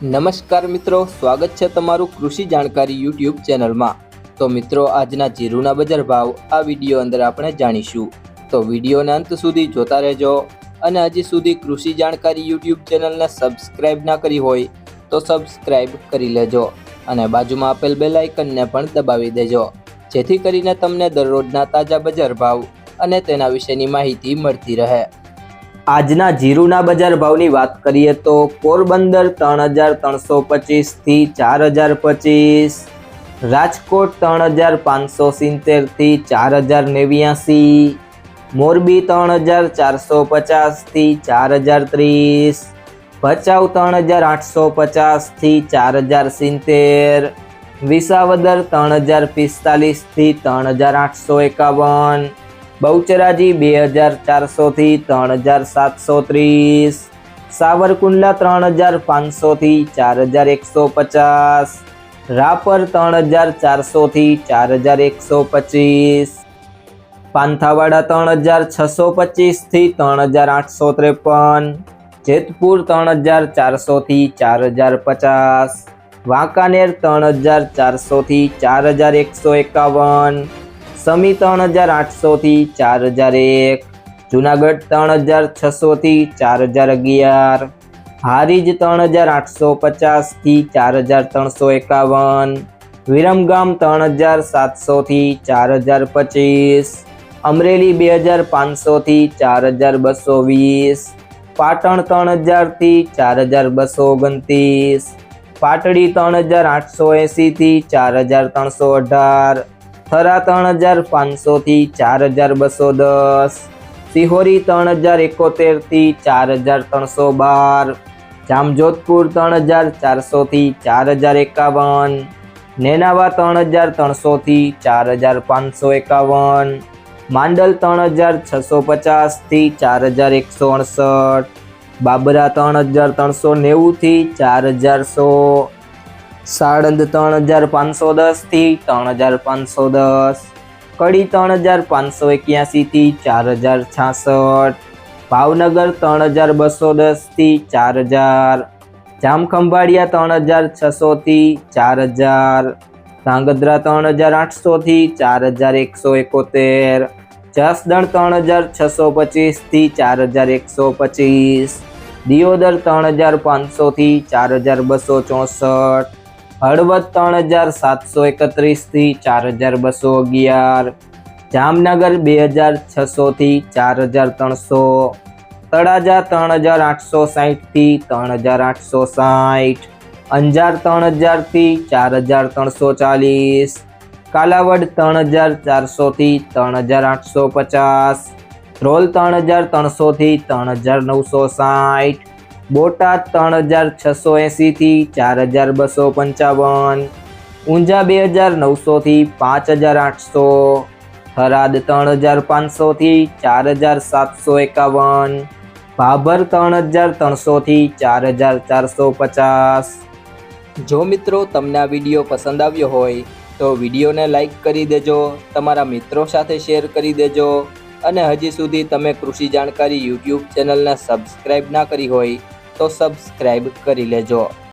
નમસ્કાર મિત્રો, સ્વાગત છે તમારું કૃષિ જાણકારી યુટ્યુબ ચેનલમાં। તો મિત્રો, આજના જીરુના બજાર ભાવ આ વિડીયો અંદર આપણે જાણીશું, તો વિડીયોને અંત સુધી જોતા રહેજો। અને હજી સુધી કૃષિ જાણકારી યુટ્યુબ ચેનલને સબસ્ક્રાઇબ ના કરી હોય તો સબસ્ક્રાઇબ કરી લેજો અને બાજુમાં આપેલ બેલ આઇકનને પણ દબાવી દેજો, જેથી કરીને તમને દરરોજના તાજા બજાર ભાવ અને તેના વિશેની માહિતી મળતી રહે। આજના જીરુના બજાર ભાવની વાત કરીએ તો પોરબંદર 3325 થી 4025, રાજકોટ 3570 થી 4089, મોરબી 3450 થી 4030, ભચાઉ 3850 થી 4070, વિસાવદર 3045 થી 3851, બહુચરાજી 2400 થી 3730, સાવરકુંડલા 3500 થી 4150, રાપર 3400 થી 4125, પાંથાવાડા 3625 થી 3853, જેતપુર 3400 થી 4050, વાંકાનેર 3400 થી 4151, સમી 3800 થી 4001, જુનાગઢ 3600 થી 4011, હારીજ 3850 થી 4351, વિરમગામ 3700 થી 4025, અમરેલી 2500 થી 4220, પાટણ 3000 થી 4229, પાટડી 3880 થી 4318, થરા 3500 થી 4210, સિહોરી 3071 થી 4312, જામજોધપુર 3400 થી 4051, નેનાવા 3300 થી 4551, માંડલ 3650 થી 4168, બાબરા 3390 થી 4100, સાણંદ 3510 થી 3510, કડી 3581 થી 4066, ભાવનગર 3210 થી 4000, જામખંભાળિયા 3600 થી 4000, ધાંગધ્રા 3800 થી 4171, જસદણ 3625 થી 4125, દિયોદર 3500 થી 4264, હળવદ 3731 થી 4211, જામનગર 2600 થી 4300, તળાજા 3860 થી 3860, અંજાર 3000 થી 4340, કાલાવડ 3400 થી 3850, ધ્રોલ 3300 થી 3960, બોટાદ 3680 થી 4255, ઊંઝા 2900 થી 5800, થરાદ 3500 થી 4751, ભાભર 3300 થી 4450। જો મિત્રો તમને આ વિડીયો પસંદ આવ્યો હોય તો વિડીયોને લાઈક કરી દેજો, તમારા મિત્રો સાથે શેર કરી દેજો અને હજી સુધી તમે કૃષિ જાણકારી યુટ્યુબ ચેનલને સબસ્ક્રાઇબ ના કરી હોય તો સબસ્ક્રાઇબ કરી લેજો।